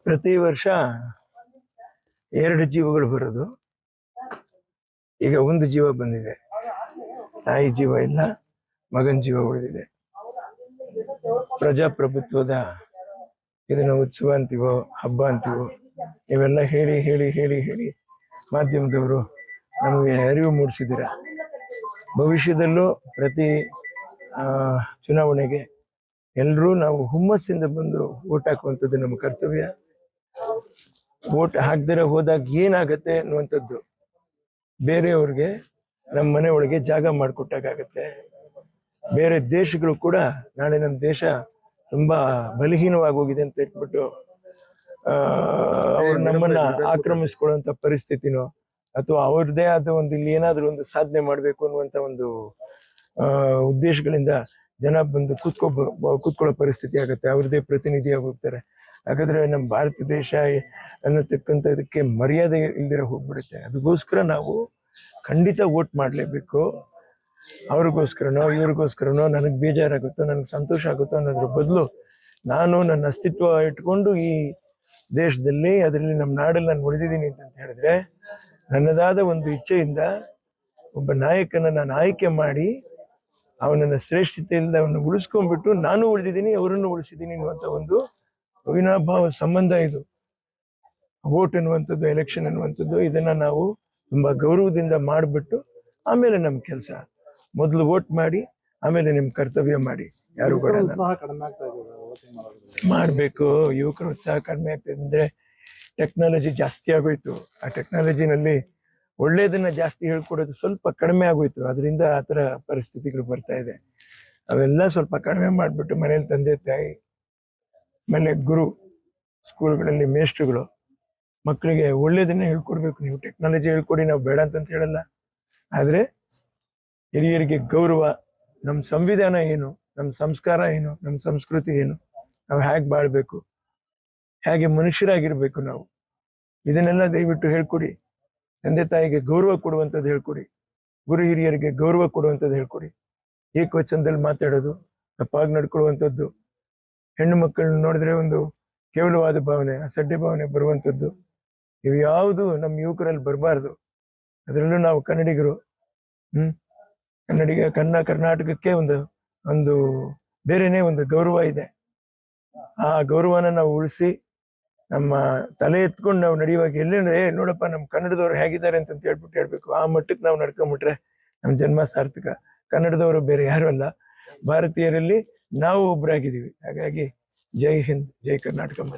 ಪ್ರತಿ ವರ್ಷ 2 ಜೀವಗಳು ಬರೋದು. ಈಗ ಒಂದು ಜೀವ ಬಂದಿದೆ, ತಾಯಿ ಜೀವ ಇಲ್ಲ, ಮಗನ ಜೀವ ಉಳಿದಿದೆ. ಪ್ರಜಾಪ್ರಭುತ್ವದ ಇದನ್ನ ಉತ್ಸವ ಅಂತೀವೋ ಹಬ್ಬ ಅಂತೀವೋ ಇವೆಲ್ಲ ಹೇಳಿ ಹೇಳಿ ಹೇಳಿ ಹೇಳಿ ಮಾಧ್ಯಮದವರು ನಮಗೆ ಅರಿವು ಮೂಡಿಸಿದ್ದೀರ. ಭವಿಷ್ಯದಲ್ಲೂ ಪ್ರತಿ ಚುನಾವಣೆಗೆ ಎಲ್ಲರೂ ನಾವು ಹುಮ್ಮಸ್ಸಿಂದ ಬಂದು ಓಟ್ ಹಾಕುವಂಥದ್ದು ನಮ್ಮ ಕರ್ತವ್ಯ. ಓಟ್ ಹಾಕ್ದಿರ ಹೋದಾಗ ಏನಾಗತ್ತೆ ಅನ್ನುವಂಥದ್ದು ಬೇರೆಯವ್ರಿಗೆ ನಮ್ಮ ಮನೆ ಒಳಗೆ ಜಾಗ ಮಾಡಿಕೊಟ್ಟಾಗತ್ತೆ. ಬೇರೆ ದೇಶಗಳು ಕೂಡ ನಾಳೆ ನಮ್ಮ ದೇಶ ತುಂಬಾ ಬಲಹೀನವಾಗಿ ಹೋಗಿದೆ ಅಂತ ಇಟ್ಬಿಟ್ಟು ಅವ್ರು ನಮ್ಮನ್ನ ಆಕ್ರಮಿಸ್ಕೊಳ್ಳುವಂತ ಪರಿಸ್ಥಿತಿನೋ ಅಥವಾ ಅವ್ರದ್ದೇ ಆದ ಒಂದು ಇಲ್ಲಿ ಏನಾದ್ರೂ ಒಂದು ಸಾಧನೆ ಮಾಡ್ಬೇಕು ಅನ್ನುವಂತ ಒಂದು ಉದ್ದೇಶಗಳಿಂದ ಜನ ಬಂದು ಕೂತ್ಕೊಳ್ಳೋ ಪರಿಸ್ಥಿತಿ ಆಗುತ್ತೆ. ಅವ್ರದ್ದೇ ಪ್ರತಿನಿಧಿಯಾಗಿ ಹೋಗ್ತಾರೆ. ಹಾಗಾದ್ರೆ ನಮ್ಮ ಭಾರತ ದೇಶ ಅನ್ನತಕ್ಕಂಥದಕ್ಕೆ ಮರ್ಯಾದೆ ಇಲ್ದಿರ ಹೋಗ್ಬಿಡುತ್ತೆ. ಅದಕ್ಕೋಸ್ಕರ ನಾವು ಖಂಡಿತ ವೋಟ್ ಮಾಡಲೇಬೇಕು. ಅವ್ರಿಗೋಸ್ಕರನೋ ಇವ್ರಿಗೋಸ್ಕರನೋ ನನಗೆ ಬೇಜಾರಾಗುತ್ತೋ ನನಗೆ ಸಂತೋಷ ಆಗುತ್ತೋ ಅನ್ನೋದ್ರ ಬದಲು ನಾನು ನನ್ನ ಅಸ್ತಿತ್ವ ಇಟ್ಕೊಂಡು ಈ ದೇಶದಲ್ಲಿ ಅದರಲ್ಲಿ ನಮ್ಮ ನಾಡಲ್ಲಿ ನಾನು ಉಳಿದಿದ್ದೀನಿ ಅಂತ ಹೇಳಿದ್ರೆ ನನ್ನದಾದ ಒಂದು ಇಚ್ಛೆಯಿಂದ ಒಬ್ಬ ನಾಯಕನ ನಾನು ಆಯ್ಕೆ ಮಾಡಿ ಅವನನ್ನ ಶ್ರೇಷ್ಠತೆಯಿಂದ ಅವನ್ನ ಉಳಿಸ್ಕೊಂಡ್ಬಿಟ್ಟು ನಾನು ಉಳಿದಿದ್ದೀನಿ, ಅವರನ್ನು ಉಳಿಸಿದ್ದೀನಿ ಅನ್ನುವಂಥ ಒಂದು ಅವಿನಾಭಾವ ಸಂಬಂಧ ಇದು. ವೋಟ್ ಅನ್ನುವಂಥದ್ದು, ಎಲೆಕ್ಷನ್ ಅನ್ನುವಂಥದ್ದು, ಇದನ್ನ ನಾವು ತುಂಬಾ ಗೌರವದಿಂದ ಮಾಡಿಬಿಟ್ಟು ಆಮೇಲೆ ನಮ್ಮ ಕೆಲಸ. ಮೊದಲು ವೋಟ್ ಮಾಡಿ, ಆಮೇಲೆ ನಿಮ್ಮ ಕರ್ತವ್ಯ ಮಾಡಿ. ಯಾರು ಮಾಡಬೇಕು. ಯುವಕರ ಉತ್ಸಾಹ ಕಡಿಮೆ ಆಗ್ತದೆ ಅಂದ್ರೆ ಟೆಕ್ನಾಲಜಿ ಜಾಸ್ತಿ ಆಗೋಯ್ತು. ಆ ಟೆಕ್ನಾಲಜಿನಲ್ಲಿ ಒಳ್ಳೇದನ್ನ ಜಾಸ್ತಿ ಹೇಳ್ಕೊಡೋದು ಸ್ವಲ್ಪ ಕಡಿಮೆ ಆಗೋಯ್ತು. ಅದರಿಂದ ಆ ಥರ ಪರಿಸ್ಥಿತಿಗಳು ಬರ್ತಾ ಇದೆ. ಅವೆಲ್ಲ ಸ್ವಲ್ಪ ಕಡಿಮೆ ಮಾಡಿಬಿಟ್ಟು ಮನೇಲಿ ತಂದೆ ತಾಯಿ, ಆಮೇಲೆ ಗುರು, ಸ್ಕೂಲ್ಗಳಲ್ಲಿ ಮೇಷ್ಟ್ರುಗಳು ಮಕ್ಕಳಿಗೆ ಒಳ್ಳೇದನ್ನೇ ಹೇಳ್ಕೊಡ್ಬೇಕು. ನೀವು ಟೆಕ್ನಾಲಜಿ ಹೇಳ್ಕೊಡಿ, ನಾವು ಬೇಡ ಅಂತ ಹೇಳಲ್ಲ. ಆದರೆ ಹಿರಿಯರಿಗೆ ಗೌರವ, ನಮ್ಮ ಸಂವಿಧಾನ ಏನು, ನಮ್ಮ ಸಂಸ್ಕಾರ ಏನು, ನಮ್ಮ ಸಂಸ್ಕೃತಿ ಏನು, ನಾವು ಹೇಗೆ ಬಾಳ್ಬೇಕು, ಹೇಗೆ ಮನುಷ್ಯರಾಗಿರ್ಬೇಕು ನಾವು, ಇದನ್ನೆಲ್ಲ ದಯವಿಟ್ಟು ಹೇಳ್ಕೊಡಿ. ತಂದೆ ತಾಯಿಗೆ ಗೌರವ ಕೊಡುವಂಥದ್ದು ಹೇಳ್ಕೊಡಿ. ಗುರು ಹಿರಿಯರಿಗೆ ಗೌರವ ಕೊಡುವಂಥದ್ದು ಹೇಳ್ಕೊಡಿ. ಏಕವಚನದಲ್ಲಿ ಮಾತಾಡೋದು, ತಪ್ಪಾಗಿ ನಡ್ಕೊಳ್ಳುವಂಥದ್ದು, ಹೆಣ್ಣು ಮಕ್ಕಳನ್ನ ನೋಡಿದ್ರೆ ಒಂದು ಕೇವಲವಾದ ಭಾವನೆ, ಅಸಡ್ಡೆ ಭಾವನೆ ಬರುವಂಥದ್ದು, ಇವು ಯಾವುದು ನಮ್ಮ ಯುವಕರಲ್ಲಿ ಬರಬಾರ್ದು. ಅದರಲ್ಲೂ ನಾವು ಕನ್ನಡಿಗರು, ಕರ್ನಾಟಕಕ್ಕೆ ಒಂದು ಬೇರೆನೇ ಒಂದು ಗೌರವ ಇದೆ. ಆ ಗೌರವನ ನಾವು ಉಳಿಸಿ ನಮ್ಮ ತಲೆ ಎತ್ಕೊಂಡು ನಾವು ನಡೆಯುವಾಗ ಎಲ್ಲೇಂದ್ರೆ ನೋಡಪ್ಪ ನಮ್ಮ ಕನ್ನಡದವ್ರು ಹೇಗಿದ್ದಾರೆ ಅಂತ ಹೇಳ್ಬೇಕು. ಆ ಮಟ್ಟಕ್ಕೆ ನಾವು ನಡ್ಕೊಂಡ್ಬಿಟ್ರೆ ನಮ್ಮ ಜನ್ಮ ಸಾರ್ಥಕ. ಕನ್ನಡದವರು ಬೇರೆ ಯಾರು ಅಲ್ಲ, ಭಾರತೀಯರಲ್ಲಿ ನಾವು ಒಬ್ಬರಾಗಿದ್ದೀವಿ. ಹಾಗಾಗಿ ಜೈ ಹಿಂದ್, ಜೈ ಕರ್ನಾಟಕ. ಮತ್ತೆ